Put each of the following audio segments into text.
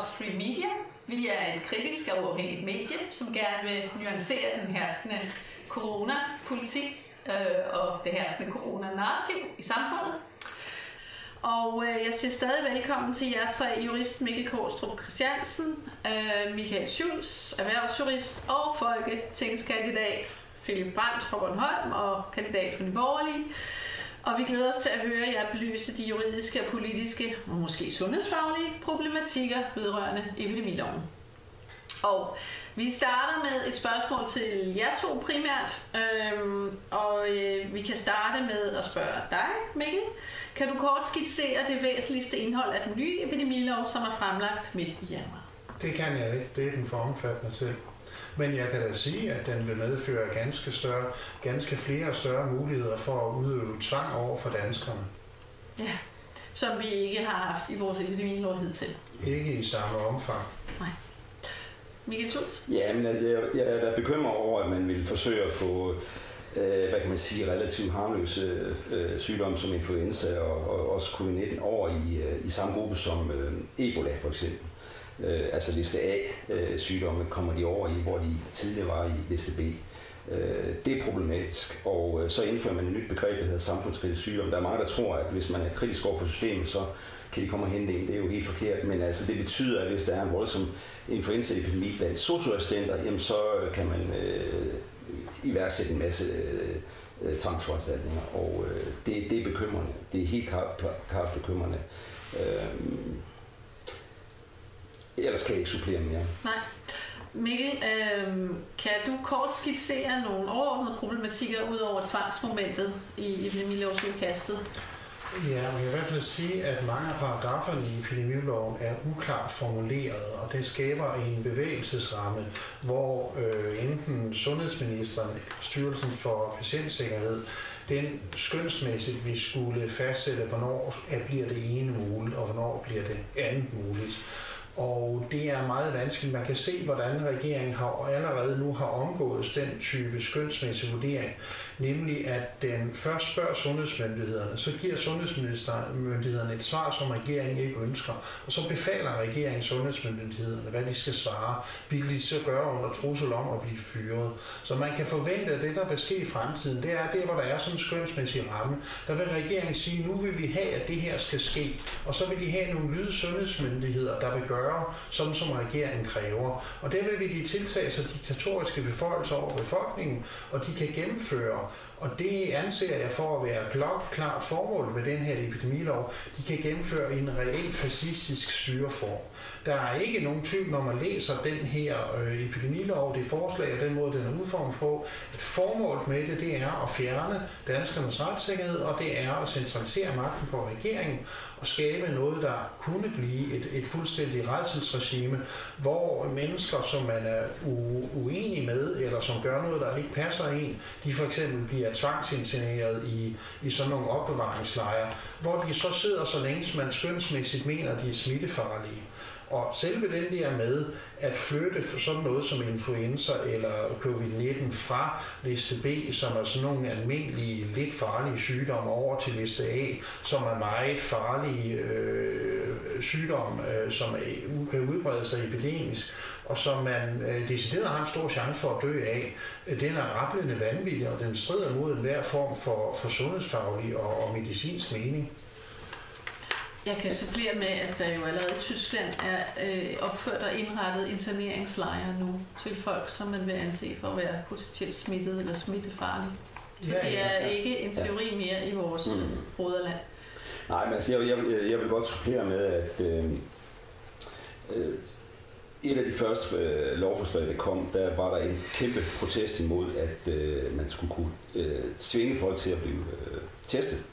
Upstream Media. Vi er et kritisk og uafhængigt medie, som gerne vil nuancere den herskende coronapolitik og det herskende coronanarrativ i samfundet. Og jeg siger stadig velkommen til jer tre: jurist Mikkel Kaastrup Christiansen, Michael Schulz, erhvervsjurist, og folketingskandidat Philip Brandt fra Bornholm og kandidat for Nye Borgerlige. Og vi glæder os til at høre jer belyse de juridiske og politiske og måske sundhedsfaglige problematikker vedrørende epidemiloven. Og vi starter med et spørgsmål til jer to primært, vi kan starte med at spørge dig, Mikkel. Kan du kort skitsere det væsentligste indhold af den nye epidemilov, som er fremlagt midt i januar? Det kan jeg ikke. Det er den for omfattende til. Men jeg kan da sige, at den vil medføre ganske flere større muligheder for at udøve tvang over for danskerne. Ja, som vi ikke har haft i vores epidemilov hidtil. Ikke i samme omfang. Nej. Michael Schulz? Ja, men jeg er da bekymret over, at man vil forsøge at få relativt harmløse sygdomme som influenza og også covid-19 over i samme gruppe som Ebola for eksempel. Altså liste A sygdomme kommer de over i, hvor de tidligere var i liste B. Det er problematisk, og så indfører man et nyt begreb, der hedder samfundskritisk sygdom. Der er mange, der tror, at hvis man er kritisk over for systemet, så kan de komme og hente en. Det er jo helt forkert, men altså det betyder, at hvis der er en voldsom influenzaepidemi blandt socioassistenter, jamen så kan man iværksætte en masse tvangsforanstaltninger, og det er bekymrende. Det er helt klart bekymrende. Ellers kan jeg ikke supplere mere. Nej. Mikkel, kan du kort skitsere nogle overordnede problematikker ud over tvangsmomentet i epidemilovsudkastet? Ja, jeg vil i hvert fald sige, at mange af paragraferne i epidemiloven er uklart formuleret, og det skaber en bevægelsesramme, hvor enten sundhedsministeren eller Styrelsen for Patientsikkerhed, den skønsmæssigt vi skulle fastsætte, hvornår bliver det ene muligt, og hvornår bliver det andet muligt. Og det er meget vanskeligt. Man kan se, hvordan regeringen allerede nu har omgået den type skønsmæssig vurdering, nemlig at den først spørger sundhedsmyndighederne, så giver sundhedsmyndighederne et svar, som regeringen ikke ønsker, og så befaler regeringen sundhedsmyndighederne, hvad de skal svare, hvilket de så gør under trussel om at blive fyret. Så man kan forvente, at det, der vil ske i fremtiden, det er det, hvor der er sådan en skønsmæssig ramme. Der vil regeringen sige, nu vil vi have, at det her skal ske, og så vil de have nogle lyde sundhedsmyndigheder, der vil gøre sådan som regeringen kræver. Og der vil de tiltage sig diktatoriske beføjelser over befolkningen, og de kan gennemføre, og det anser jeg for at være klokkeklart formål med den her epidemilov, de kan gennemføre en reelt fascistisk styreform. Der er ikke nogen tvivl, når man læser den her epidemilov, det forslag og den måde, den er udformet på, at formålet med det er at fjerne danskernes retssikkerhed, og det er at centralisere magten på regeringen og skabe noget, der kunne blive et fuldstændigt rædselsregime, hvor mennesker, som man er uenig med, eller som gør noget, der ikke passer en, de for eksempel bliver tvangsinterneret i sådan nogle opbevaringslejre, hvor de så sidder så længe, man skønsmæssigt mener, de er smittefarlige. Og selve den der med at flytte sådan noget som influenza eller covid-19 fra liste B, som er sådan nogle almindelige, lidt farlige sygdomme, over til liste A, som er meget farlige sygdomme, som kan udbrede sig epidemisk, og som man decideret har en stor chance for at dø af, den er rablende vanvittig, og den strider mod enhver form for sundhedsfaglig og medicinsk mening. Jeg kan supplere med, at der jo allerede i Tyskland er opført og indrettet interneringslejre nu til folk, som man vil anse for at være potentielt smittet eller smittefarlige. Så det er ikke en teori mere i vores broderland. Nej, men altså, jeg vil godt supplere med, at et af de første lovforslag, der kom, der var der en kæmpe protest imod, at man skulle kunne tvinge folk til at blive testet.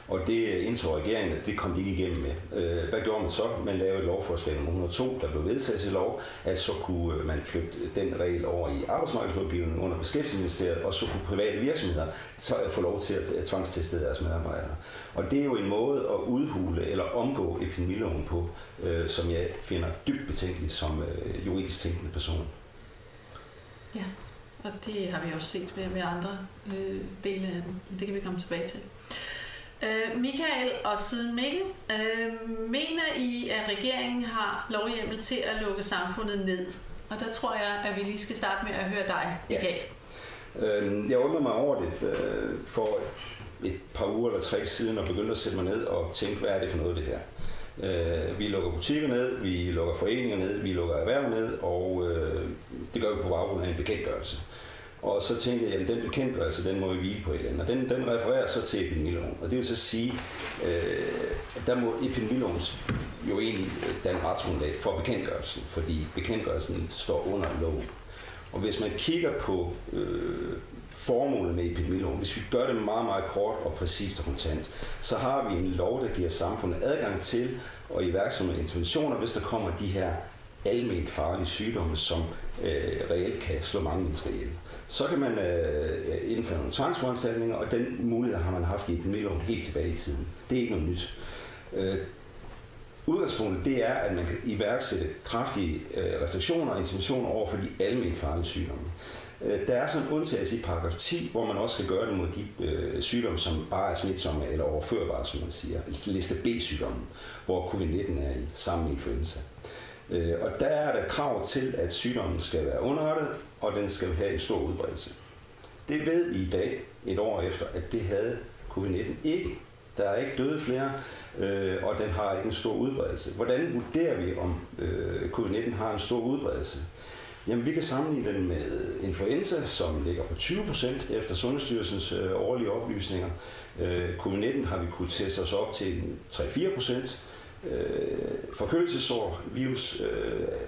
Og det indså regeringen, at det kom de ikke igennem med. Hvad gjorde man så? Man lavede et lovforslag nummer 102, der blev vedtaget til lov, at så kunne man flytte den regel over i arbejdsmarkedslovgivningen under Beskæftigelsesministeriet, og så kunne private virksomheder så få lov til at tvangsteste deres medarbejdere. Og det er jo en måde at udhule eller omgå epidemiloven på, som jeg finder dybt betænkelig som juridisk tænkende person. Ja, og det har vi også set med andre dele af den. Det kan vi komme tilbage til. Michael og siden Mikkel, mener I, at regeringen har lovhjemmel til at lukke samfundet ned? Og der tror jeg, at vi lige skal starte med at høre dig, Michael. Jeg undrer mig over det for et par uger eller 3 siden og begyndte at sætte mig ned og tænke, hvad er det for noget det her? Vi lukker butikker ned, vi lukker foreninger ned, vi lukker erhverv ned, og det gør vi på baggrund af en bekendtgørelse. Og så tænkte jeg, at den bekendtgørelse, den må vi hvile på et eller andet. Og den refererer så til epidemiloven. Og det vil så sige, at der må epidemiloven jo egentlig danne retsgrundlag for bekendtgørelsen, fordi bekendtgørelsen står under loven. Og hvis man kigger på formålet med epidemiloven, hvis vi gør det meget, meget kort og præcist og kontant, så har vi en lov, der giver samfundet adgang til at iværksætte interventioner, hvis der kommer de her alment farlige sygdomme, som reelt kan slå mange mennesker ihjel. Så kan man indføre nogle tvangsforanstaltninger, og den mulighed har man haft i epidemiloven helt tilbage i tiden. Det er ikke noget nyt. Udgangspunktet det er, at man kan iværksætte kraftige restriktioner og interventioner over for de alment farlige sygdomme. Der er sådan en undtagelse i paragraf 10, hvor man også skal gøre det mod de sygdomme, som bare er smitsomme eller overførbare, som man siger. Liste B-sygdomme, hvor covid-19 er i sammen med influenza. Og der er der krav til, at sygdommen skal være underrettet, og den skal have en stor udbredelse. Det ved vi i dag, et år efter, at det havde covid-19 ikke. Der er ikke døde flere, og den har ikke en stor udbredelse. Hvordan vurderer vi, om covid-19 har en stor udbredelse? Jamen, vi kan sammenligne den med influenza, som ligger på 20% efter Sundhedsstyrelsens årlige oplysninger. Covid-19 har vi kunnet teste os op til 3-4%. Forkølelsessår virus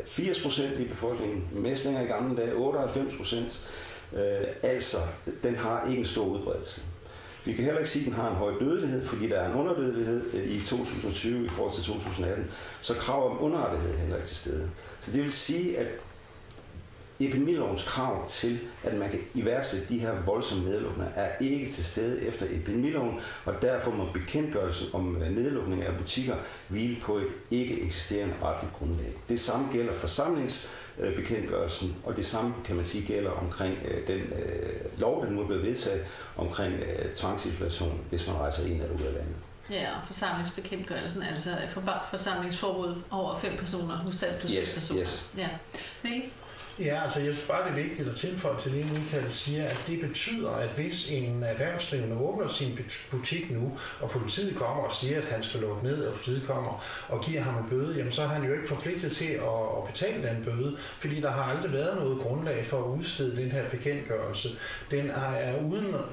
80% i befolkningen, mæslinger i gamle dage 98%. Altså, den har ikke en stor udbredelse. Vi kan heller ikke sige, at den har en høj dødelighed, fordi der er en underdødelighed i 2020 i forhold til 2018, så krav om underrettighed er heller ikke til stede. Så det vil sige, at epidemilovens krav til, at man kan iværksætte de her voldsomme nedlukninger, er ikke til stede efter epidemiloven, og derfor må bekendtgørelsen om nedlukning af butikker hvile på et ikke eksisterende retligt grundlag. Det samme gælder forsamlingsbekendtgørelsen, og det samme kan man sige gælder omkring den lov, der nu er blevet vedtaget omkring tvangsisolation, hvis man rejser ind eller ud af landet. Ja, og forsamlingsbekendtgørelsen, altså forsamlingsforbud over 5 personer, husstand plus 5 personer. Yes. Ja. Mikkel? Ja, altså jeg synes bare, det er vigtigt at tilføje til det, Michael siger, at det betyder, at hvis en erhvervsdrivende åbner sin butik nu, og politiet kommer og siger, at han skal lukke ned, og politiet kommer og giver ham en bøde, jamen så er han jo ikke forpligtet til at betale den bøde, fordi der har aldrig været noget grundlag for at udstede den her bekendtgørelse. Den er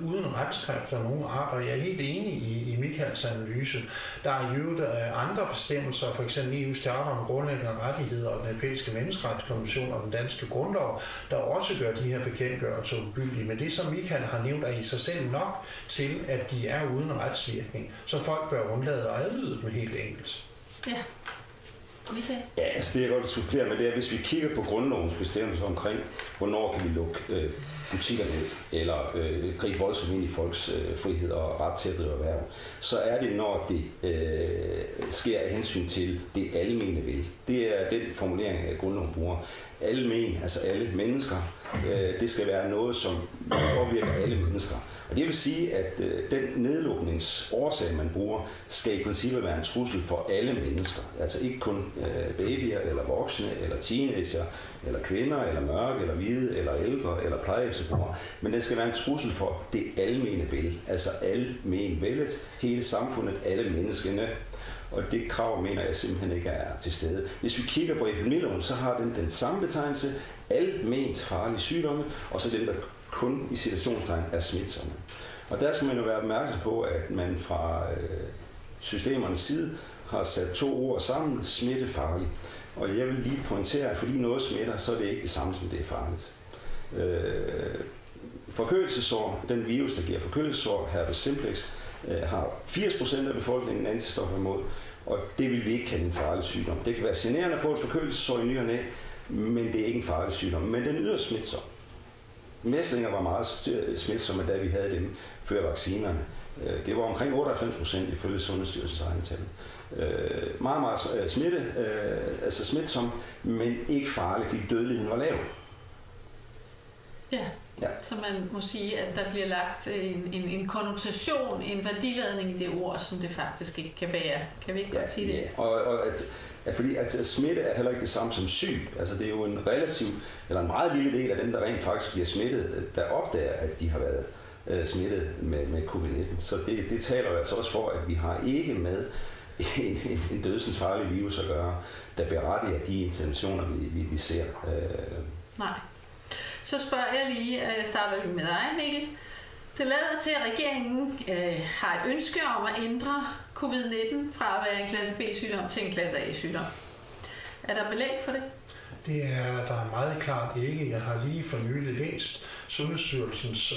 uden retskræfter af nogen art, og jeg er helt enig i Michaels analyse. Der er jo andre bestemmelser, for eksempel EU's charter om grundlæggende rettigheder og den europæiske menneskerettighedskonvention og den danske grundlov, der også gør de her bekendtgørelser ugyldige. Men det, som Michael har nævnt, er i sig selv nok til, at de er uden retsvirkning. Så folk bør undlade at adlyde dem helt enkelt. Ja. Michael? Ja, altså det jeg godt vil supplere med, det er, hvis vi kigger på grundlovens bestemmelser omkring, hvornår kan vi lukke butikker ned, eller gribe voldsomt ind i folks frihed og ret til at drive erhverv, så er det, når det sker af hensyn til det almene vil. Det er den formulering, af grundloven bruger. Almen, altså alle mennesker, det skal være noget, som påvirker alle mennesker. Og det vil sige, at den nedlukningsårsag, man bruger, skal i princippet være en trussel for alle mennesker. Altså ikke kun babyer, eller voksne, eller teenager, eller kvinder, eller mørke, eller hvide, eller ældre, eller plejehjemsbrugere. Men det skal være en trussel for det almene vel. Altså almenvellet, hele samfundet, alle menneskene. Og det krav, mener jeg simpelthen ikke er til stede. Hvis vi kigger på epidemiloven, så har den samme betegnelse, alment farlige sygdomme, og så den, der kun i situationstegn er smitsomme. Og der skal man jo være opmærksom på, at man fra systemernes side har sat 2 ord sammen, smittefarlig. Og jeg vil lige pointere, at fordi noget smitter, så er det ikke det samme, som det er farligt. Forkølelsessår, den virus, der giver forkølelsessår, herpes simplex, har 80% af befolkningen antistoffer imod, og det vil vi ikke kalde en farlig sygdom. Det kan være generende at få et forkølelsessår i ny og næ, men det er ikke en farlig sygdom, men den yder smitsom. Mæslinger var meget smitsomme, da vi havde dem før vaccinerne. Det var omkring 98% ifølge Sundhedsstyrelsens egne tal. Meget, meget altså smitsom, men ikke farlig, fordi dødeligheden var lav. Ja. Ja. Så man må sige, at der bliver lagt en konnotation, en værdiladning i det ord, som det faktisk ikke kan være. Kan vi ikke godt sige det? Ja. Og fordi at smitte er heller ikke det samme som syg. Altså det er jo en en meget lille del af dem, der rent faktisk bliver smittet, der opdager, at de har været smittet med covid-19. Så det taler jo altså også for, at vi har ikke med en dødsensfarlig virus at gøre, der berettiger de interventioner, vi ser. Nej. Så spørger jeg lige, jeg starter lige med dig, Mikkel. Det lader til, at regeringen har et ønske om at ændre covid-19 fra at være en klasse B-sygdom til en klasse A-sygdom. Er der belæg for det? Det er der meget klart ikke. Jeg har lige for nylig læst Sundhedsstyrelsens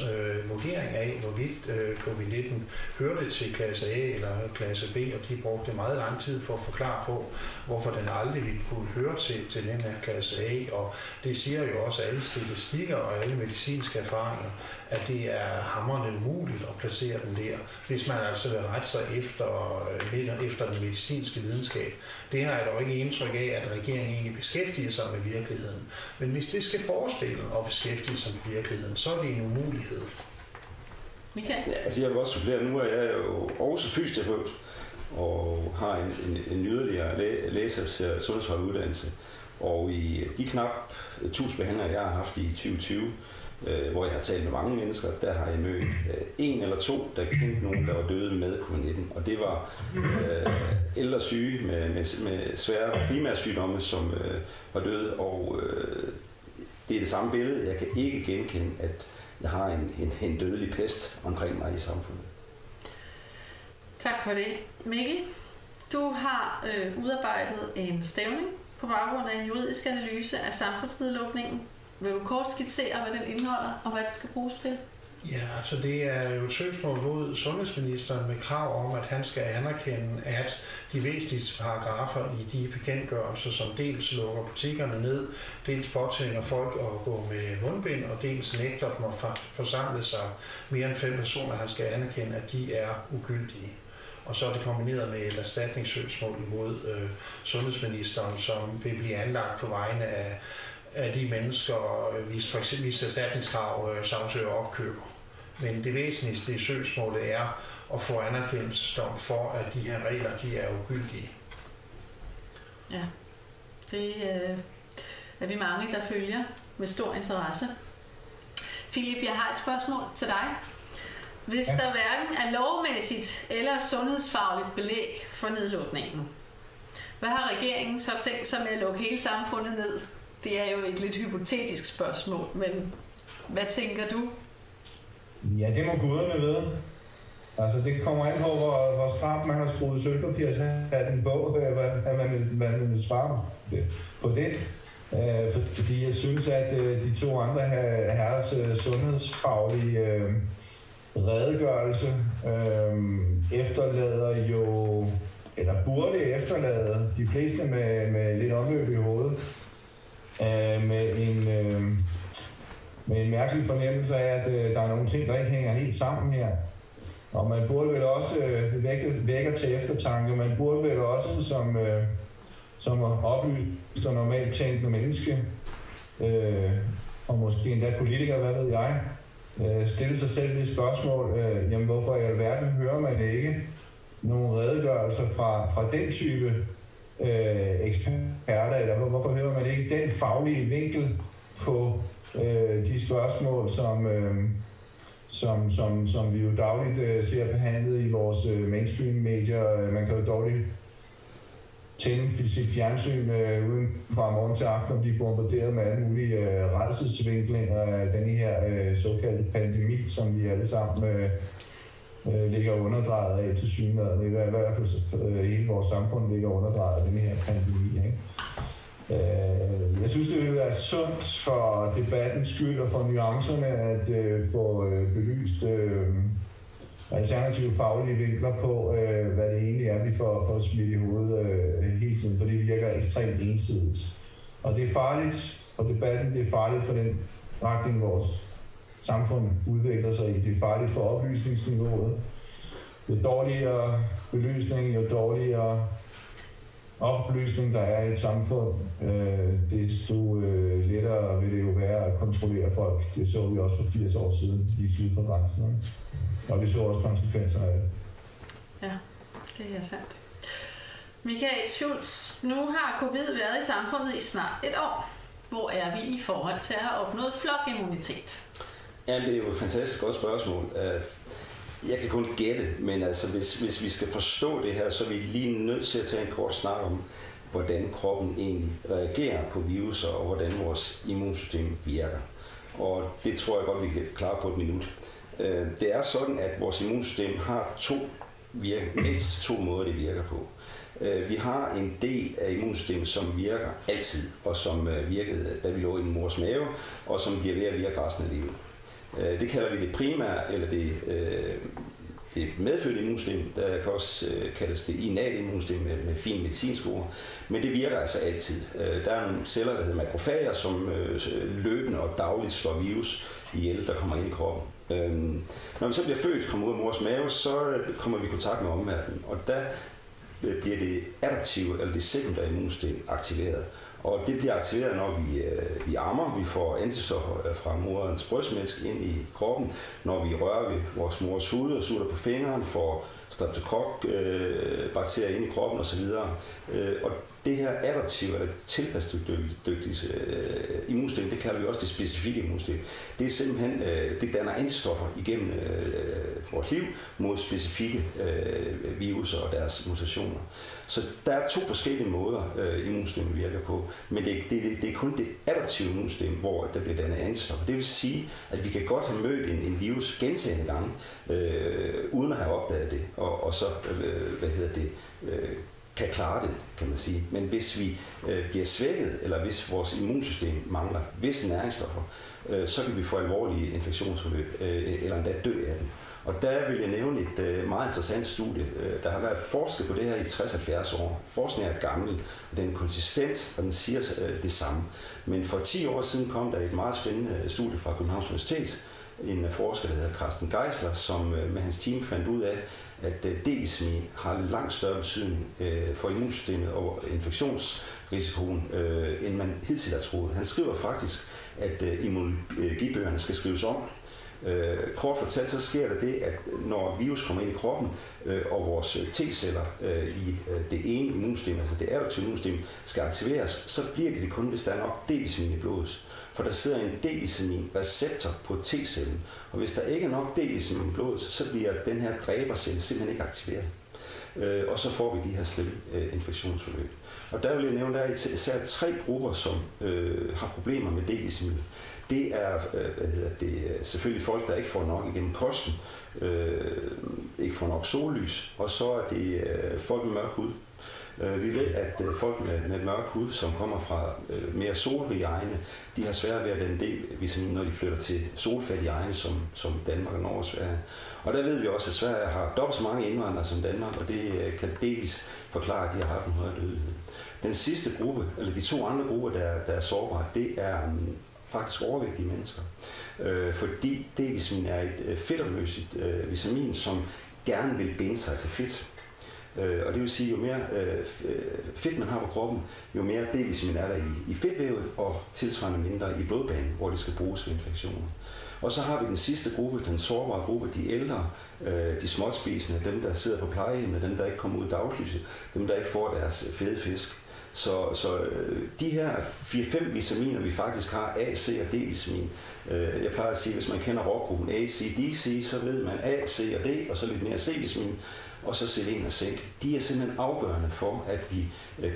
vurdering af, hvorvidt covid-19 hørte til klasse A eller klasse B, og de brugte meget lang tid for at forklare på, hvorfor den aldrig ville kunne høre til den her klasse A. Og det siger jo også alle statistikker og alle medicinske erfaringer, at det er hamrende umuligt at placere den der, hvis man altså vil rette sig efter den medicinske videnskab. Det har jeg dog ikke indtryk af, at regeringen egentlig beskæftiger sig med virkeligheden. Men hvis det skal forestille at beskæftige sig med virkeligheden, så er det en umulighed. Michael? Ja, altså jeg vil også supplere, nu er jeg jo også fysioterapeut og har en yderligere lægecertificeret sundhedsfaglig uddannelse. Og i de knap 1000 behandlere, jeg har haft i 2020, hvor jeg har talt med mange mennesker, der har jeg mødt en eller to, der kendte nogen, der var døde med covid-19. Og det var ældre syge med svære og primære sygdomme, som var døde. Og det er det samme billede. Jeg kan ikke genkende, at jeg har en dødelig pest omkring mig i samfundet. Tak for det. Mikkel, du har udarbejdet en stævning på baggrund af en juridisk analyse af samfundsnedlukningen. Vil du kort skitsere, hvad den indeholder, og hvad det skal bruges til? Ja, altså det er jo et søgsmål mod sundhedsministeren med krav om, at han skal anerkende, at de væsentligste paragrafer i de bekendtgørelser, som dels lukker butikkerne ned, dels påtvinger folk at gå med mundbind, og dels nægter dem at forsamle sig mere end 5 personer, han skal anerkende, at de er ugyldige. Og så er det kombineret med et erstatningssøgsmål imod sundhedsministeren, som vil blive anlagt på vegne af de mennesker, hvis erstatningskrav sagsøger opkøber. Men det væsentligste i søgsmålet er at få anerkendelsesdom for, at de her regler de er ugyldige. Ja, det er vi mange, der følger med stor interesse. Philip, jeg har et spørgsmål til dig. Hvis der hverken er lovmæssigt eller sundhedsfagligt belæg for nedlukningen, hvad har regeringen så tænkt sig med at lukke hele samfundet ned? Det er jo et lidt hypotetisk spørgsmål, men hvad tænker du? Ja, det må guderne vide. Altså, det kommer an på, hvor stramt man har skruet sølvpapirshatten på, hvad man vil svare på det. Fordi jeg synes, at de to andre herres sundhedsfaglige redegørelse efterlader jo, eller burde efterlade de fleste med lidt omløb i hovedet. Med en mærkelig fornemmelse af, at der er nogle ting, der ikke hænger helt sammen her. Og man burde vel også vække til eftertanke. Man burde vel også som oplyst og normalt tænkende menneske, og måske endda politiker, hvad ved jeg, stille sig selv det spørgsmål, jamen hvorfor i alverden hører man ikke nogle redegørelser fra den type eksperter, eller hvorfor hører man ikke den faglige vinkel på de spørgsmål, som vi jo dagligt ser behandlet i vores mainstream-medier. Man kan jo dårligt tænde sit fjernsyn uden fra morgen til aften og blive bombarderet med alle mulige rædselsvinklinger af denne her såkaldte pandemi, som vi alle sammen ligger underdrejet af til synligheden. I hvert fald hele vores samfund ligger underdrejet af den her pandemi. Ikke? Jeg synes, det vil være sundt for debattens skyld og for nuancerne at få belyst alternative faglige vinkler på, hvad det egentlig er, vi får smidt i hovedet hele tiden, for det virker ekstremt ensidigt. Og det er farligt for debatten, det er farligt for den retning, vores samfund udvikler sig i. Det er farligt for oplysningsniveauet. Jo dårligere belysning, jo dårligere oplysning der er i et samfund, desto lettere vil det jo være at kontrollere folk. Det så vi også for 80 år siden i syd for grænsen. Og vi så også konsekvenserne af det. Ja, det er sandt. Michael Schultz, nu har covid været i samfundet i snart et år. Hvor er vi i forhold til at have opnået flokimmunitet? Ja, det er jo et fantastisk godt spørgsmål. Jeg kan kun gætte, men altså, hvis vi skal forstå det her, så er vi lige nødt til at tage en kort snak om, hvordan kroppen egentlig reagerer på viruser, og hvordan vores immunsystem virker. Og det tror jeg godt, vi kan klare på et minut. Det er sådan, at vores immunsystem har mindst to måder, det virker på. Vi har en del af immunsystemet, som virker altid, og som virkede, da vi lå i en mors mave, og som bliver ved at virke resten af livet. Det kalder vi det primære, eller det medfødte immunsystem. Der kan også kaldes det innate immunsystem med fin medicinsk ord. Men det virker altså altid. Der er nogle celler, der hedder makrofager, som løbende og dagligt slår virus ihjel, der kommer ind i kroppen. Når vi så bliver født, kommer ud af mors mave, så kommer vi i kontakt med omverdenen. Og der bliver det adaptive, eller det sekundære immunsystem aktiveret. Og det bliver aktiveret, når vi ammer. Vi får antistoffer fra moderens brystmælk ind i kroppen. Når vi rører ved vores mors hud og sutter på fingrene, får streptokok-bakterier ind i kroppen osv. Og det her adaptive eller tilpasningsdygtige immunsystem, det kalder vi også det specifikke immunsystem. Det er simpelthen, det danner antistoffer igennem vores liv mod specifikke viruser og deres mutationer. Så der er to forskellige måder, immunsystemet virker på, men det er kun det adaptive immunsystem, hvor der bliver dannet antistoffer. Det vil sige, at vi kan godt have mødt en virus gentagne gange, uden at have opdaget det, og så, kan klare det, kan man sige. Men hvis vi bliver svækket, eller hvis vores immunsystem mangler visse næringsstoffer, så kan vi få alvorlige infektionsforløb, eller endda dø af dem. Og der vil jeg nævne et meget interessant studie. Der har været forsket på det her i 60-70 år. Forskningen er gammel, og den konsistens, og den siger det samme. Men for 10 år siden kom der et meget spændende studie fra Københavns Universitet, en forsker, der hedder Carsten Geisler, som med hans team fandt ud af, at D-vitamin har langt større betydning for immunsystemet og infektionsrisikoen, end man hidtil har troet. Han skriver faktisk, at immunologibøgerne skal skrives om. Kort fortalt, så sker der det, at når virus kommer ind i kroppen, og vores T-celler i det ene immunsystem, altså det adaptive immunsystem, skal aktiveres, så bliver det kun, hvis der er nok D-vitamin i blodet. For der sidder en D-vitamin-receptor på T-cellen, og hvis der ikke er nok D-vitamin i blodet, så bliver den her dræbercelle simpelthen ikke aktiveret. Og så får vi de her slemme infektionsforløb. Og der vil jeg nævne, at der er især 3 grupper, som har problemer med D-vitamin. Det er selvfølgelig folk, der ikke får nok igennem kosten, ikke får nok sollys, og så er det folk med mørk hud. Vi ved, at folk med mørk hud, som kommer fra mere solrige egne, de har svært ved at danne D-vitamin, når de flytter til solfattige egne, som Danmark og Norge og Sverige. Og der ved vi også, at Sverige har dobbelt så mange indvandrere som Danmark, og det kan delvis forklare, at de har haft en højere dødelighed. Den sidste gruppe, eller de 2 andre grupper, der er sårbare, det er faktisk overvægtige mennesker. Fordi D-vitamin er et fedtopløseligt vitamin, som gerne vil binde sig til fedt. Og det vil sige, jo mere fedt man har på kroppen, jo mere D-vitamin er der i fedtvævet, og tilsvarende mindre i blodbanen, hvor det skal bruges ved infektioner. Og så har vi den sidste gruppe, den sårbare gruppe, de ældre, de småtspisende, dem der sidder på plejehjemmene, dem der ikke kommer ud i dagslyset, dem der ikke får deres fede fisk. Så de her 4-5 vitaminer, vi faktisk har, A, C og D-vitamin. Jeg plejer at sige, hvis man kender rockgruppen A, C, D, C, så ved man A, C og D, og så lidt mere C-vitamin, og så C1 og zink. De er simpelthen afgørende for, at vi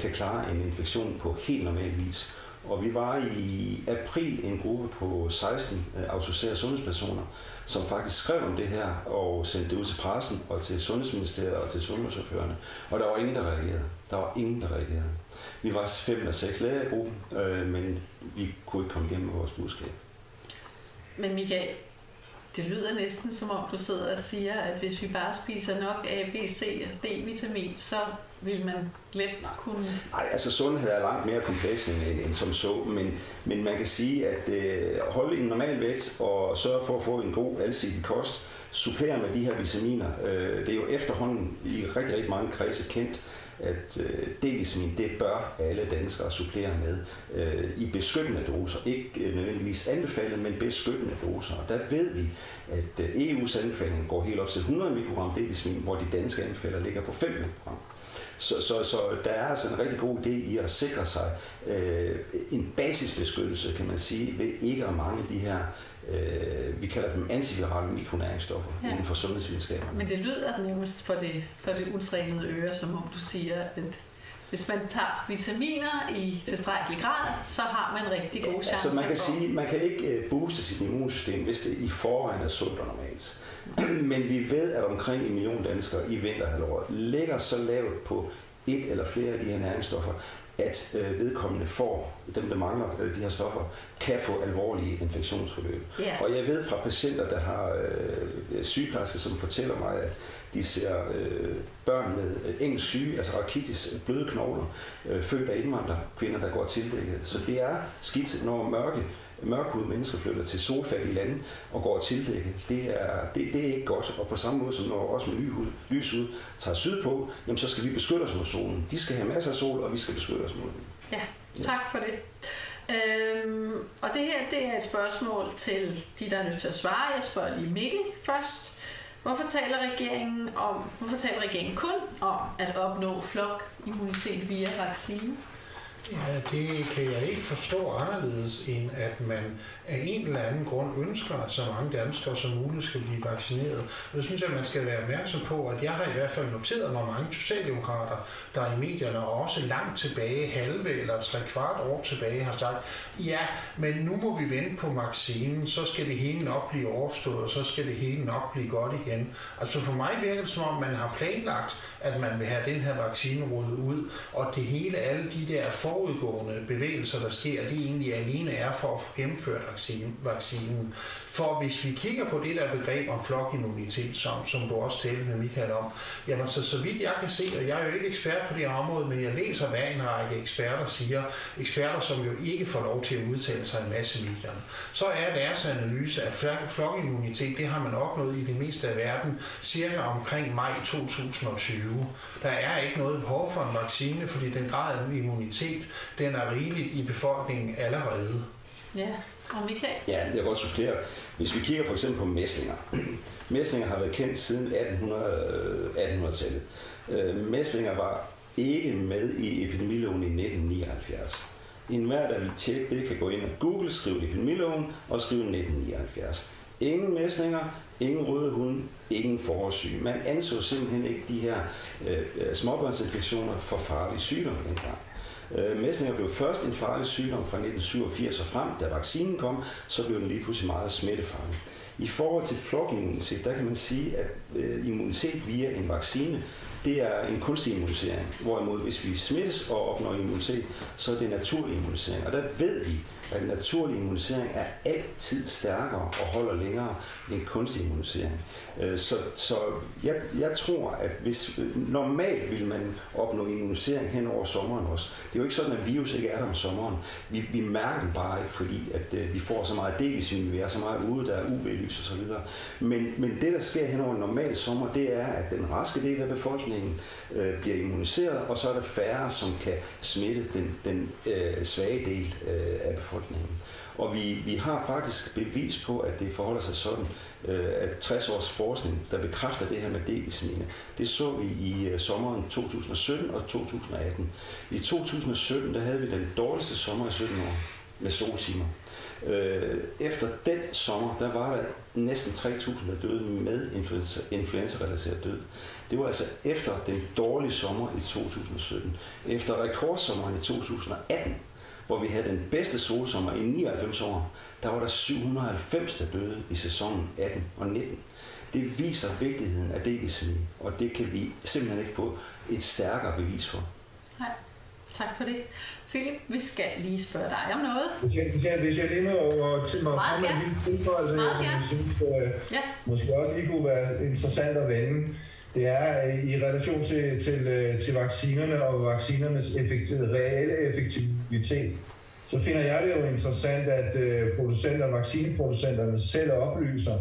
kan klare en infektion på helt normal vis. Og vi var i april en gruppe på 16 autoriserede sundhedspersoner, som faktisk skrev om det her og sendte det ud til pressen og til Sundhedsministeriet og til sundhedsordførerne. Og der var ingen, der reagerede. Vi var 5 eller 6 læger i gruppen, men vi kunne ikke komme igennem med vores budskab. Men Michael, det lyder næsten som om du sidder og siger, at hvis vi bare spiser nok A, B, C og D-vitamin, så vil man let kunne... Nej, altså sundhed er langt mere kompleks end som så, men man kan sige, at holde en normal vægt og sørge for at få en god alsidig kost, supplere med de her vitaminer. Det er jo efterhånden i rigtig mange kredse kendt, at D-vitamin, det bør alle danskere supplere med i beskyttende doser. Ikke nødvendigvis anbefalet, men beskyttende doser. Og der ved vi, at EU's anbefaling går helt op til 100 mikrogram D-vitamin, hvor de danske anbefalinger ligger på 5 mikrogram. Så der er altså en rigtig god idé i at sikre sig en basisbeskyttelse, kan man sige, ved ikke at mangle de her, vi kalder dem antivirale mikronæringsstoffer inden for sundhedsvidenskaberne. Men det lyder nærmest for det utrænede øre, som om du siger, at hvis man tager vitaminer i tilstrækkelig grad, så har man rigtig gode chancer. Altså man kan sige, man kan ikke booste sit immunsystem, hvis det i forvejen er sundt og normalt. Men vi ved, at omkring 1 million danskere i vinterhalvåret ligger så lavt på et eller flere af de her næringsstoffer, at vedkommende dem der mangler de her stoffer, kan få alvorlige infektionsforløb. Yeah. Og jeg ved fra patienter, der har sygeplejersker, som fortæller mig, at de ser børn med engelsk syge, altså rakitis, bløde knogler, født af indvandrerkvinder, der går tildækket. Så det er skidt, når mørkhudede mennesker flytter til solfattige lande og går tildækket. Det er ikke godt. Og på samme måde som når også med lys ud tager sydpå, jamen så skal vi beskytte os mod solen. De skal have masser af sol, og vi skal beskytte os mod den. Ja, tak for det. Og det her, det er et spørgsmål til de, der er nødt til at svare. Jeg spørger lige Mikkel først. Hvorfor taler regeringen kun om at opnå flokimmunitet via vaccine? Ja, det kan jeg ikke forstå anderledes, end at man af en eller anden grund ønsker, at så mange danskere som muligt skal blive vaccineret. Det synes jeg, man skal være opmærksom på, at jeg har i hvert fald noteret mig mange socialdemokrater, der i medierne og også langt tilbage, halve eller 3/4 år tilbage, har sagt, ja, men nu må vi vente på vaccinen, så skal det hele nok blive overstået, og så skal det hele nok blive godt igen. Altså for mig virker det som om, man har planlagt, at man vil have den her vaccine rullet ud, og det hele, alle de der forudgående bevægelser, der sker, det egentlig alene er for at få gennemført vaccinen. For hvis vi kigger på det der begreb om flokimmunitet, som du også talte med Michael om, jamen så vidt jeg kan se, og jeg er jo ikke ekspert på det her område, men jeg læser, hvad en række eksperter siger, eksperter, som jo ikke får lov til at udtale sig i massemedierne, så er deres analyse, at flokimmunitet, det har man opnået i det meste af verden, cirka omkring maj 2020. Der er ikke noget behov for en vaccine, fordi den grad af immunitet, den er rigeligt i befolkningen allerede. Ja, og Michael? Ja, jeg kan godt supplere. Hvis vi kigger for eksempel på mæslinger. Mæslinger har været kendt siden 1800-tallet. Mæslinger var ikke med i epidemiloven i 1979. Enhver, der vil tjekke det, kan gå ind og Google, skrive epidemiloven og skrive 1979. Ingen mæslinger, ingen røde hunde, ingen forårssyge. Man anså simpelthen ikke de her småbørnsinfektioner for farlige sygdomme dengang. Mæslinger blev først en farlig sygdom fra 1987 og frem. Da vaccinen kom, så blev den lige pludselig meget smittefarlig. I forhold til flokimmunitet, der kan man sige, at immunitet via en vaccine, det er en kunstig immunisering. Hvorimod hvis vi smittes og opnår immunitet, så er det naturlig immunisering. Og der ved vi, at naturlig immunisering er altid stærkere og holder længere end kunstig immunisering. Så jeg tror, at hvis normalt vil man opnå immunisering hen over sommeren også. Det er jo ikke sådan, at virus ikke er der om sommeren. Vi mærker den bare ikke, fordi at vi får så meget D-vitamin, vi er så meget ude, der er UV-lys osv. Men det, der sker hen over en normal sommer, det er, at den raske del af befolkningen bliver immuniseret, og så er der færre, som kan smitte den svage del af befolkningen. Og vi har faktisk bevis på, at det forholder sig sådan, at 60 års forskning, der bekræfter det her med D-vitaminer, det så vi i sommeren 2017 og 2018. I 2017, der havde vi den dårligste sommer i 17 år med soltimer. Efter den sommer, der var der næsten 3.000, der døde med influenza-relateret død. Det var altså efter den dårlige sommer i 2017. Efter rekordsommeren i 2018, hvor vi havde den bedste solsommer i 99 år, der var der 790, der døde i sæsonen 18 og 19. Det viser vigtigheden af D-vitamin, og det kan vi simpelthen ikke få et stærkere bevis for. Nej, tak for det. Philip, vi skal lige spørge dig om noget. Hvis jeg lige må til mig frem med en lille tilføjelse, jeg synes, måske også lige kunne være interessant at vende, det er i relation til vaccinerne og vaccinernes reelle effektivitet. Så finder jeg det jo interessant, at vaccineproducenterne selv oplyser,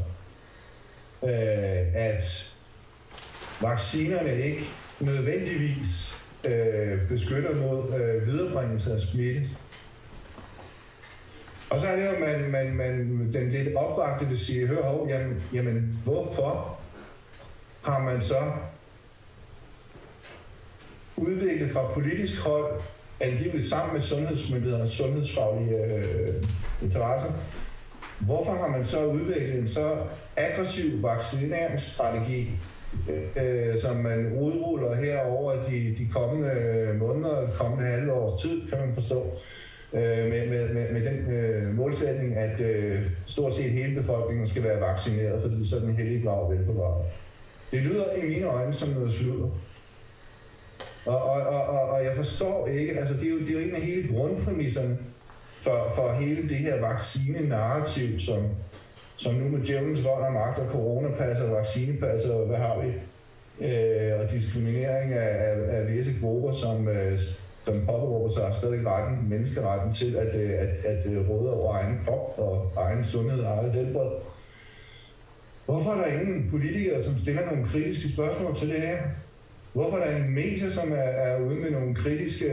at vaccinerne ikke nødvendigvis beskytter mod viderebringelse af smitte. Og så er det jo, den lidt opvagte, der siger, hør, jamen, hvorfor har man så udviklet fra politisk hold, angiveligt sammen med sundhedsmyndigheder og sundhedsfaglige interesser, hvorfor har man så udviklet en så aggressiv vaccineringsstrategi, som man udruller her over de kommende måneder, de kommende halve års tid, kan man forstå, med den målsætning, at stort set hele befolkningen skal være vaccineret, fordi så er den hellige grav velforvaret. Det lyder i mine øjne som noget sludder. Og jeg forstår ikke, altså det er jo en af hele grundpræmisserne for hele det her vaccinenarrativ, som nu med djævelens vold og magt og coronapasser og vaccinepasser og hvad har vi, og diskriminering af visse grupper, som påberåber sig stadig menneskeretten til at råde over egen krop og egen sundhed og eget helbred. Hvorfor er der ingen politikere, som stiller nogle kritiske spørgsmål til det her? Hvorfor er der en medier, som er ude med nogle kritiske,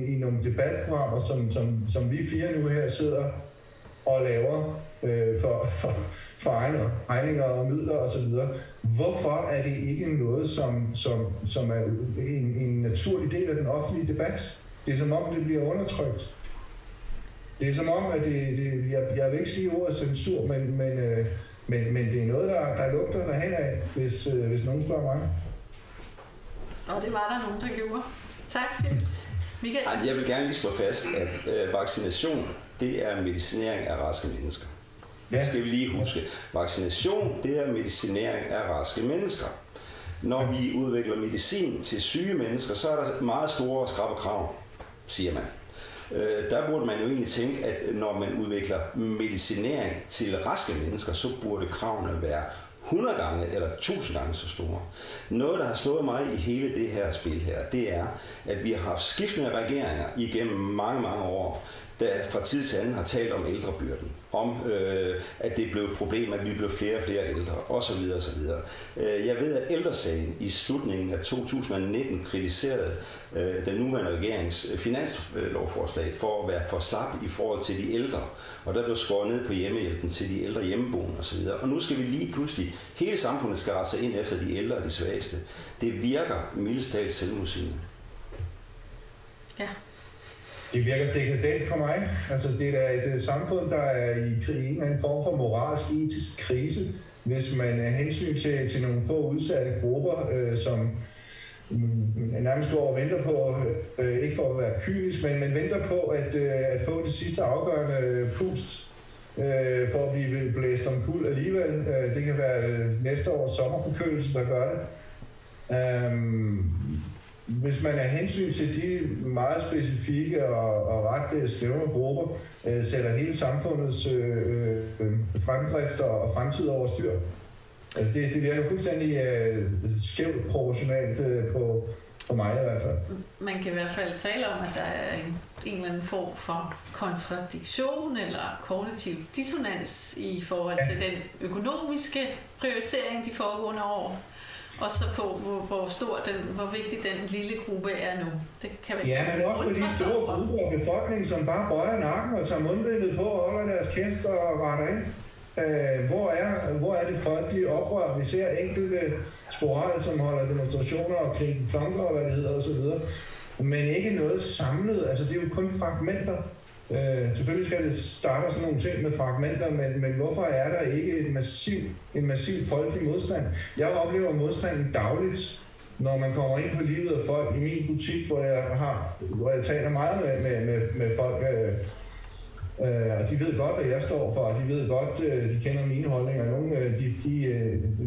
i nogle debatprogrammer, som vi fire nu her sidder og laver for egne regninger og midler osv.? Hvorfor er det ikke noget, som er en naturlig del af den offentlige debat? Det er som om, det bliver undertrykt. Det er som om, at jeg vil ikke sige ordet censur, men det er noget, der lugter derhen af, hvis nogen spørger mig. Og det var der nogen, der gjorde. Tak, Philip. Michael? Jeg vil gerne lige slå fast, at vaccination, det er medicinering af raske mennesker. Det skal vi lige huske. Vaccination, det er medicinering af raske mennesker. Når vi udvikler medicin til syge mennesker, så er der meget store og skrappe krav, siger man. Der burde man jo egentlig tænke, at når man udvikler medicinering til raske mennesker, så burde kravene være 100 gange eller 1000 gange så store. Noget, der har slået mig i hele det her spil her, det er, at vi har haft skiftende regeringer igennem mange, mange år, der fra tid til anden har talt om ældrebyrden, om at det blev et problem, at vi blev flere og flere ældre, osv. osv. Jeg ved, at Ældresagen i slutningen af 2019 kritiserede den nuværende regerings finanslovforslag for at være for slap i forhold til de ældre, og der blev skåret ned på hjemmehjælpen til de ældre hjemmeboende osv. Og nu skal vi lige pludselig, hele samfundet skal rette sig ind efter de ældre og de svageste. Det virker mildest talt selvmodsigende. Ja. Det virker dekadent for mig. Altså, det er et samfund, der er i en eller anden form for moralsk etisk krise, hvis man er hensyn til nogle få udsatte grupper, som nærmest går og venter på, ikke for at være kynisk, men venter på at få det sidste afgørende pust for at blive blæst om kul alligevel. Det kan være næste års sommerforkølelse, der gør det. Hvis man er hensyn til de meget specifikke og ret skæve grupper, sætter hele samfundets fremdrift og fremtid over styr. Altså det virker fuldstændig skævt proportionalt på mig i hvert fald. Man kan i hvert fald tale om, at der er en eller anden form for kontradiktion eller kognitiv dissonans i forhold til den økonomiske prioritering de foregående år. Og så på, hvor vigtig den lille gruppe er nu. Det kan men også på de store grupper af befolkningen, som bare bøjer nakken og tager mundbindet på og holder deres kæft og retter ind. Hvor er det folkelige oprør? Vi ser enkelte sporade, som holder demonstrationer og klinger klonker og hvad det hedder osv. Men ikke noget samlet. Altså det er jo kun fragmenter. Selvfølgelig skal det starte sådan nogle ting med fragmenter, men hvorfor er der ikke en massiv folkelig modstand? Jeg oplever modstanden dagligt, når man kommer ind på livet af folk i min butik, hvor jeg taler meget med folk, og de ved godt, hvad jeg står for, og de ved godt, de kender mine holdninger. Nogle de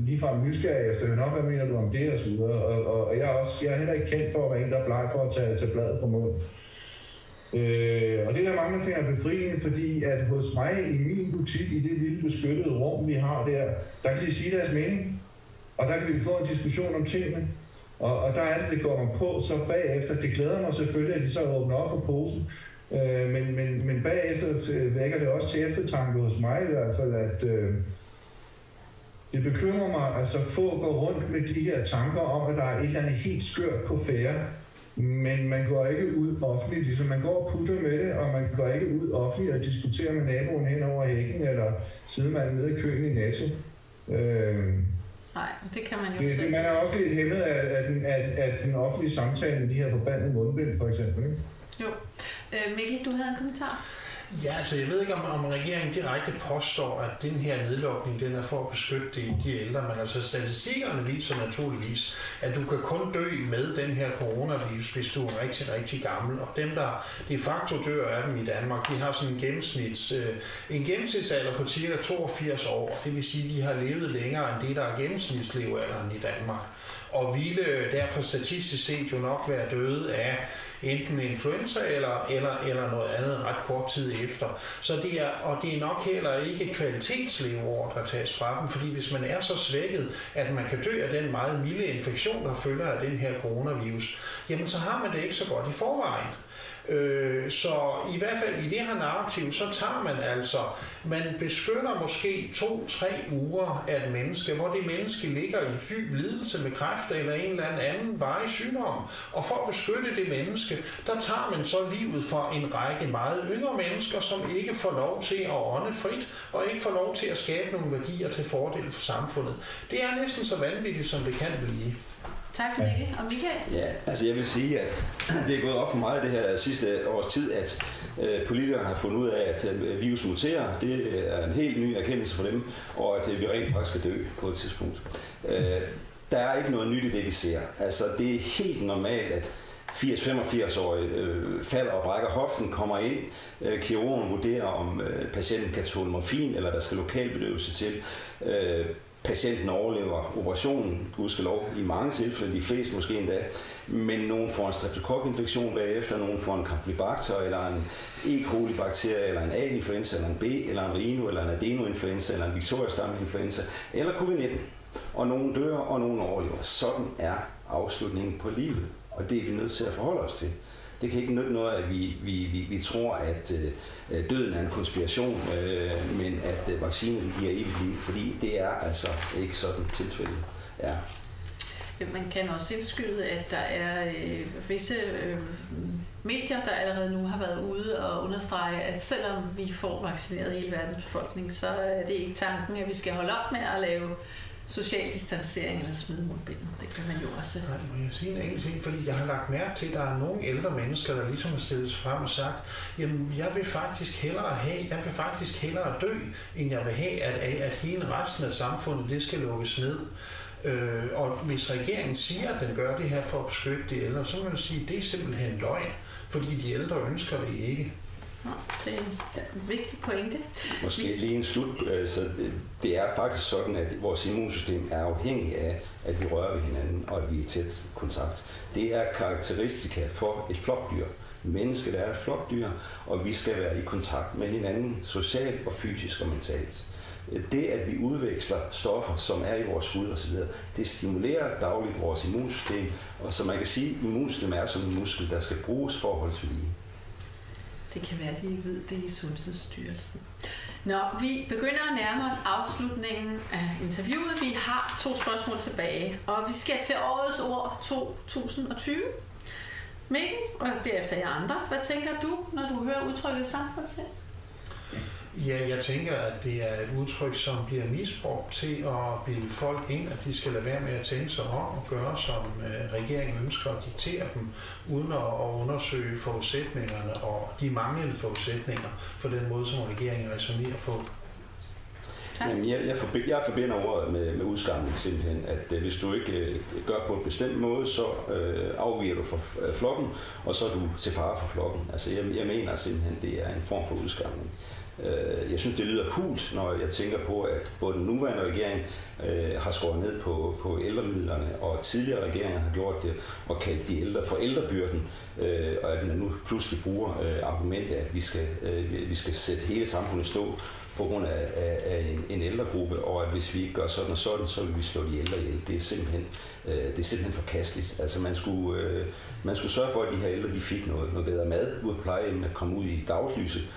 ligefrem nysgerrige efter, hvad mener du om det og så videre. Og jeg er heller ikke kendt for at være en, der er bleg for at tage bladet fra munden. Og det er der mange, der finder befriende, fordi at hos mig i min butik, i det lille beskyttede rum, vi har der kan de sige deres mening, og der kan vi få en diskussion om tingene, og der er det går mig på, så bagefter, det glæder mig selvfølgelig, at de så åbner op for posen, men bagefter vækker det også til eftertanke hos mig i hvert fald, at det bekymrer mig, altså få går rundt med de her tanker om, at der er et eller andet helt skørt på færre, Men man går ikke ud offentligt, ligesom man går og putter med det, og man går ikke ud offentligt og diskuterer med naboen hen over hækken, eller sidemanden nede i køen i Netto. Nej, det kan man jo man er også lidt hæmmet af den offentlige samtale med de her forbandede mundbind, for eksempel. Ikke? Jo. Mikkel, du havde en kommentar? Ja, altså jeg ved ikke, om regeringen direkte påstår, at den her nedlukning, den er for at beskytte de ældre, men altså statistikkerne viser naturligvis, at du kan kun dø med den her coronavirus, hvis du er rigtig, rigtig gammel. Og dem, der de facto dør af dem i Danmark, de har sådan en gennemsnitsalder på ca. 82 år. Det vil sige, at de har levet længere end det, der er gennemsnitslevealderen i Danmark. Og ville derfor statistisk set jo nok være døde af enten influenza eller noget andet ret kort tid efter. Så det er nok heller ikke kvalitetsleveår, der tages fra dem, fordi hvis man er så svækket, at man kan dø af den meget milde infektion, der følger af den her coronavirus, jamen så har man det ikke så godt i forvejen. Så i hvert fald i det her narrativ, så tager man beskytter måske 2-3 uger af et menneske, hvor det menneske ligger i dyb lidelse med kræft eller en eller anden varig sygdom. Og for at beskytte det menneske, der tager man så livet for en række meget yngre mennesker, som ikke får lov til at ånde frit, og ikke får lov til at skabe nogle værdier til fordel for samfundet. Det er næsten så vanvittigt, som det kan blive. Tak for Mikkel. Og Michael? Ja, altså jeg vil sige, at det er gået op for mig det her sidste års tid, at politikerne har fundet ud af, at virus muterer. Det er en helt ny erkendelse for dem, og at vi rent faktisk skal dø på et tidspunkt. Der er ikke noget nyt i det, vi ser. Altså det er helt normalt, at 80-85-årige falder og brækker hoften, kommer ind. Kirurgen vurderer, om patienten kan tåle morfin, eller der skal lokalbedøvelse til. Patienten overlever operationen, gudskelov, i mange tilfælde, de fleste måske endda, men nogen får en streptokokkinfektion bagefter, nogen får en campylobacter, eller en E. coli-bakterie, eller en A-influenza, eller en B, eller en rhino, eller en adenoinfluenza, eller en victoriastamminfluenza, eller covid-19. Og nogen dør, og nogen overlever. Sådan er afslutningen på livet, og det er vi nødt til at forholde os til. Det kan ikke nytte noget, at vi tror, at døden er en konspiration, men at vaccinen giver evigt liv, fordi det er altså ikke sådan tilfældet er. Man kan også indskyde, at der er visse medier, der allerede nu har været ude og understrege, at selvom vi får vaccineret hele verdens befolkning, så er det ikke tanken, at vi skal holde op med at lave social distancering eller smide mundbindet. Det kan man jo også. Nej, må jeg sige en enkelt ting, fordi jeg har lagt mærke til, at der er nogle ældre mennesker, der ligesom har stillet sig frem og sagt, jamen jeg vil faktisk hellere dø, end jeg vil have, at hele resten af samfundet, det skal lukkes ned. Og hvis regeringen siger, at den gør det her for at beskytte de ældre, så må man sige, at det er simpelthen løgn, fordi de ældre ønsker det ikke. Det er en vigtig pointe. Måske lige en slut. Altså, det er faktisk sådan, at vores immunsystem er afhængig af, at vi rører ved hinanden, og at vi er i tæt kontakt. Det er karakteristika for et flokdyr. Mennesket er et flokdyr, og vi skal være i kontakt med hinanden, socialt og fysisk og mentalt. Det, at vi udveksler stoffer, som er i vores hud osv., det stimulerer dagligt vores immunsystem, og som man kan sige, immunsystemet er som en muskel, der skal bruges for at holdes ved lige. Det kan være, at de ikke ved det i Sundhedsstyrelsen. Nå, vi begynder at nærme os afslutningen af interviewet. Vi har 2 spørgsmål tilbage, og vi skal til årets ord 2020. Mikkel, og derefter jer andre. Hvad tænker du, når du hører udtrykket samfundssind? Ja, jeg tænker, at det er et udtryk, som bliver misbrugt til at bilde folk ind, at de skal lade være med at tænke sig om og gøre, som regeringen ønsker at diktere dem, uden at undersøge forudsætningerne og de manglende forudsætninger for den måde, som regeringen resonerer på. Jamen, jeg forbinder ordet med udskamning simpelthen, at hvis du ikke gør på en bestemt måde, så afviger du fra flokken, og så er du til fare for flokken. Altså, jeg mener simpelthen, det er en form for udskamning. Jeg synes, det lyder hult, når jeg tænker på, at både den nuværende regering har skåret ned på ældremidlerne, og tidligere regeringer har gjort det og kaldt de ældre for ældrebyrden, og at man nu pludselig bruger argumentet, at vi skal sætte hele samfundet stå på grund af en ældregruppe, og at hvis vi ikke gør sådan og sådan, så vil vi slå de ældre ihjel. Det er simpelthen forkasteligt. Altså man skulle sørge for, at de her ældre de fik noget bedre mad ud af plejehjemmene, kom ud i daglyset,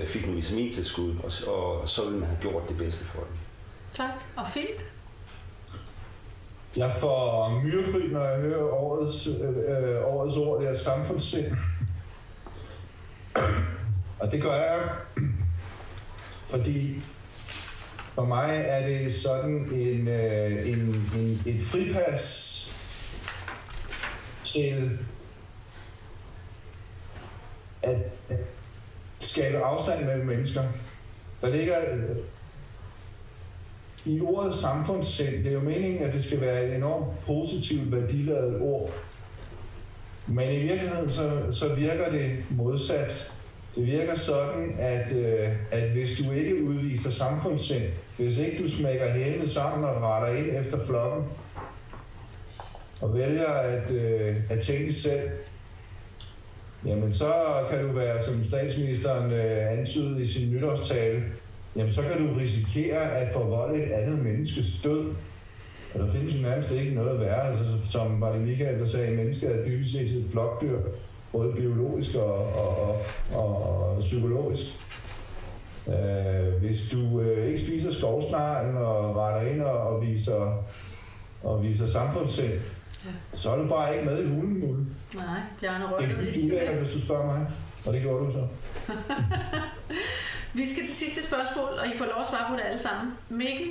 fik nogle vitamintilskud, og så ville man have gjort det bedste for dem. Tak. Og Philip? Jeg får myrekryb, når jeg hører årets ord, det er samfundssind. Og det gør jeg, fordi for mig er det sådan et fripas til at skabe afstand mellem mennesker. Der ligger i ordet samfundssind, det er jo meningen, at det skal være et enormt positivt værdiladet ord. Men i virkeligheden så virker det modsat. Det virker sådan, at hvis du ikke udviser samfundssind, hvis ikke du smækker hælene sammen og retter ind efter flokken, og vælger at tænke selv, jamen så kan du være, som statsministeren antydede i sin nytårstale, jamen så kan du risikere at forvolde et andet menneskes død. Og der findes jo nærmest ikke noget værre, altså, som var det Michael, der sagde, at mennesket er dybest set et flokdyr, både biologisk og psykologisk. Hvis du ikke spiser skovsneglen og retter ind og viser samfundssind, så er du bare ikke med i hulen. Nej, Bjarne Røgte det vil sige. Hvis du spørger mig, og det gjorde du så. Vi skal til sidste spørgsmål, og I får lov at svare på det alle sammen. Mikkel,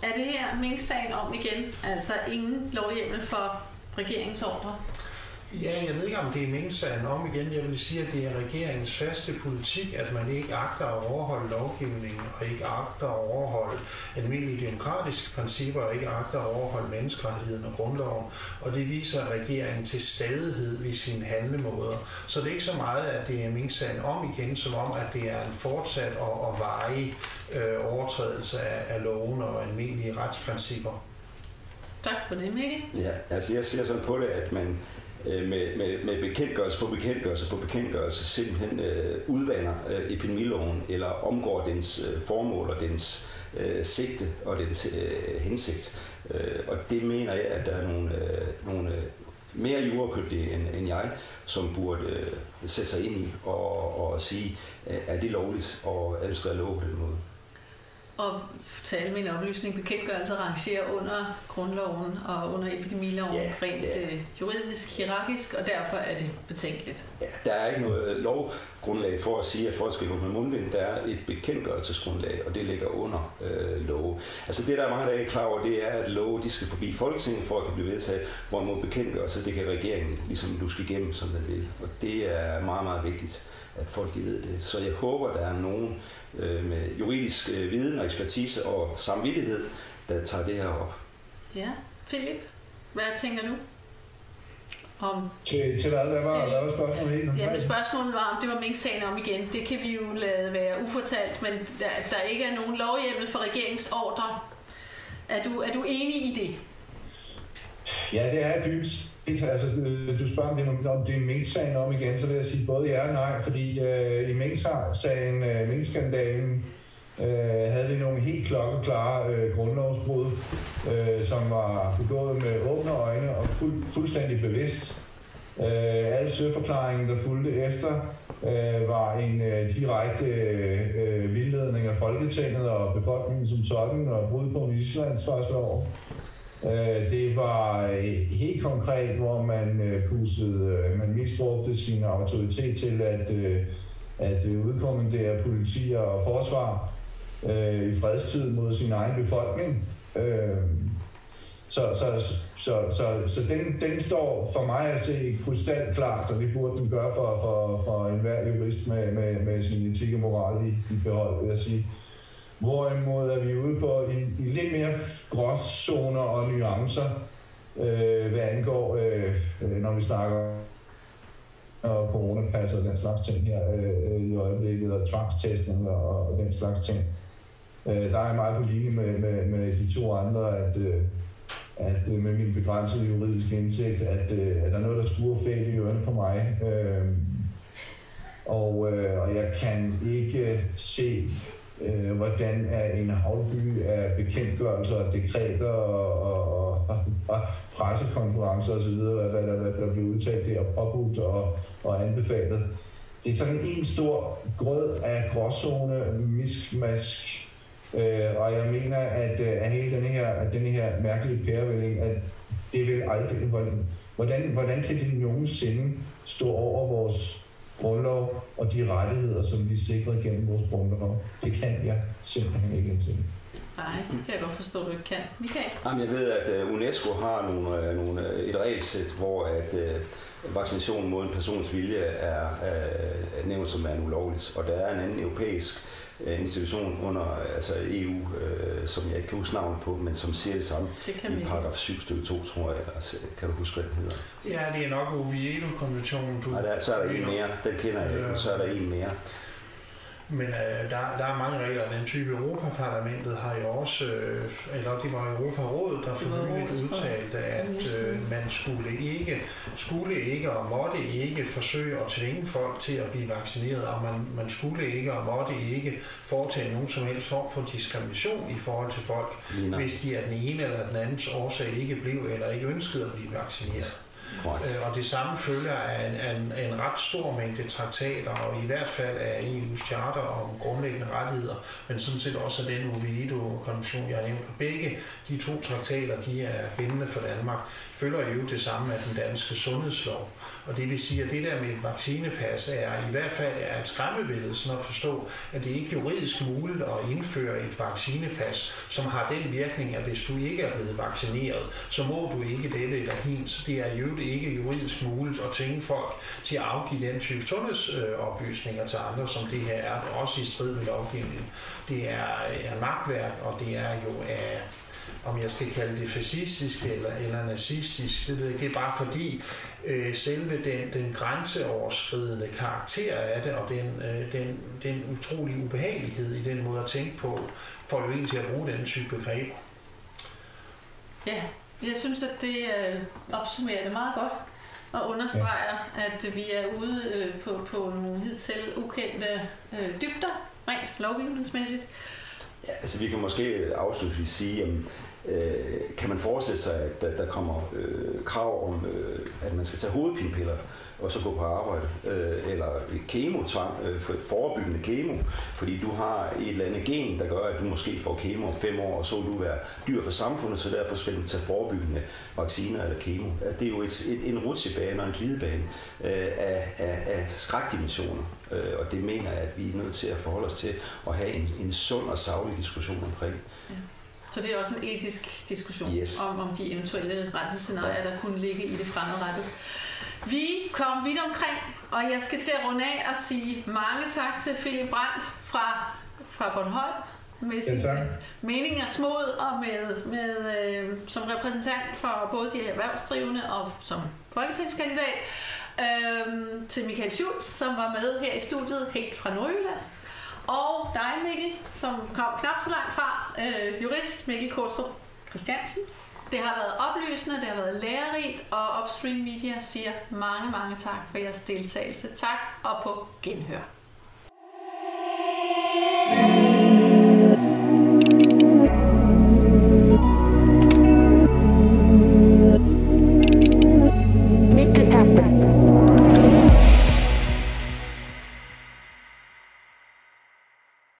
er det her Mink-sagen om igen? Altså ingen lovhjemmel for regeringsordre? Ja, jeg ved ikke, om det er Mink-sagen om igen. Jeg vil sige, at det er regeringens faste politik, at man ikke agter at overholde lovgivningen, og ikke agter at overholde almindelige demokratiske principper, og ikke agter at overholde menneskerettigheden og grundloven. Og det viser regeringen til stadighed ved sine handlemåder. Så det er ikke så meget, at det er Mink-sagen om igen, som om, at det er en fortsat og varig overtrædelse af loven og almindelige retsprincipper. Tak for det, Mikkel. Ja, altså jeg ser sådan på det, at man med bekendtgørelse simpelthen udvander epidemiloven eller omgår dens formål og dens sigte og dens hensigt. Og det mener jeg, at der er nogle mere juraekyndige end jeg, som burde sætte sig ind i og sige, er det lovligt og er det stadig lov på den måde. Og til almindelig oplysning, bekendtgørelse rangerer under grundloven og under epidemiloven rent juridisk, hierarkisk, og derfor er det betænkeligt. Ja, der er ikke noget lovgrundlag for at sige, at folk skal gå med mundbind. Der er et bekendtgørelsesgrundlag, og det ligger under love. Altså det, der er mange, der er klar over, det er, at love de skal forbi Folketinget for at kan blive vedtaget, hvorimod bekendtgørelse, det kan regeringen ligesom luske igennem, som den vil. Og det er meget, meget vigtigt, at folk de ved det. Så jeg håber, der er nogen med juridisk viden og ekspertise og samvittighed, der tager det her op. Ja, Philip, hvad tænker du om... Til hvad? Hvad var spørgsmålet? Jamen spørgsmålet var, om det var Mink-sagen om igen. Det kan vi jo lade være ufortalt, men der ikke er nogen lovhjemmel for regeringsordre. Er du enig i det? Ja, det er dybt. Altså, du spørger om det er Mink-sagen om igen, så vil jeg sige både ja og nej, fordi i Mink-sagen, Mink-skandalen, havde vi nogle helt klokkeklare grundlovsbrud, som var begået med åbne øjne og fuldstændig bevidst. Alle søforklaringen, der fulgte efter, var en direkte vildledning af Folketinget og befolkningen som sådan, og brud på en islandssvarslov. Det var helt konkret, hvor man misbrugte sin autoritet til at udkommandere politi og forsvar i fredstid mod sin egen befolkning. Så den står for mig at se krystalklart, og det burde den gøre for enhver jurist med sin etik og moral i behold, vil jeg sige. Hvorimod er vi ude på i lidt mere gråzoner og nuancer, hvad angår, når vi snakker og coronapas og den slags ting her i øjeblikket, og tvangstestning og den slags ting. Der er meget på linje med de to andre, at med min begrænsede juridiske indsigt, at der er noget, der skuer fælt i ørerne på mig. Og jeg kan ikke se, hvordan en havlby af bekendtgørelser og dekreter og pressekonferencer osv., hvad der bliver udtalt der, påbudt og anbefalet. Det er sådan en stor grød af gråzone, miskmask, og jeg mener, at hele den her mærkelige pærevælling, at Det vil aldrig. Hvordan kan det nogensinde stå over vores grundlov og de rettigheder, som vi sikrer gennem vores grundlov? Det kan jeg simpelthen ikke indsætte. Nej, det kan jeg godt forstå, at du ikke kan. Michael? Jamen, jeg ved, at UNESCO har et regelsæt, hvor at vaccination mod en persons vilje er nævnt som er ulovligt. Og der er en anden europæisk institution under altså EU, som jeg ikke kan huske navnet på, men som siger det samme i paragraf 7 stykke 2, tror jeg. Altså, kan du huske, hvad den hedder? Ja, det er nok Oviedo-konventionen. Nej, så er der en mere. Den kender jeg ikke, og så er der en mere. Men der er mange regler. Den type Europaparlamentet har jo også, eller det var Europarådet, der for nyligt udtalte, at man skulle ikke og måtte ikke forsøge at tvinge folk til at blive vaccineret, og man skulle ikke og måtte ikke foretage nogen som helst form for diskrimination i forhold til folk, hvis de af den ene eller den andens årsag ikke blev eller ikke ønskede at blive vaccineret. Og det samme følger af en ret stor mængde traktater, og i hvert fald af EU's charter om grundlæggende rettigheder, men sådan set også af den Oviedo-konvention, jeg har nævnt. Begge de to traktater, de er bindende for Danmark, følger jo det samme af den danske sundhedslov. Og det vil sige, at det der med et vaccinepas er i hvert fald et skræmmebillede, sådan at forstå, at det ikke er juridisk muligt at indføre et vaccinepas, som har den virkning, at hvis du ikke er blevet vaccineret, så må du ikke dette eller hint. Det er jo ikke juridisk muligt at tvinge folk til at afgive den type sundhedsoplysninger til andre, som det her er, også i strid med lovgivningen. Det er magtværk, og det er jo af, om jeg skal kalde det fascistisk eller nazistisk, det ved jeg ikke. Det er bare fordi selve den grænseoverskridende karakter af det, og den utrolige ubehagelighed i den måde at tænke på, får jo en til at bruge den type begreber. Ja, jeg synes, at det opsummerer det meget godt og understreger, at vi er ude på nogle hidtil ukendte dybder, rent lovgivningsmæssigt. Ja, altså vi kan måske afslutningsvis sige, kan man forestille sig, at der kommer krav om, at man skal tage hovedpinepiller og så gå på arbejde, eller kemotvang, forebyggende kemo, fordi du har et eller andet gen, der gør, at du måske får kemo om 5 år, og så vil du være dyr for samfundet, så derfor skal du tage forebyggende vacciner eller kemo. Det er jo en rutsjebane og en glidebane af skrækdimensioner, og det mener jeg, at vi er nødt til at forholde os til at have en sund og saglig diskussion omkring. Ja. Så det er også en etisk diskussion om de eventuelle retsscenarier, der kunne ligge i det fremadrettet. Vi kom vidt omkring, og jeg skal til at runde af og sige mange tak til Philip Brandt fra Bornholm med sine meningers mod og med som repræsentant for både de erhvervsdrivende og som folketingskandidat. Til Michael Schultz, som var med her i studiet helt fra Nordjylland. Og dig, Mikkel, som kom knap så langt fra, jurist Mikkel Kostrup Christiansen. Det har været oplysende, det har været lærerigt, og Upstream Media siger mange tak for jeres deltagelse. Tak, og på genhør.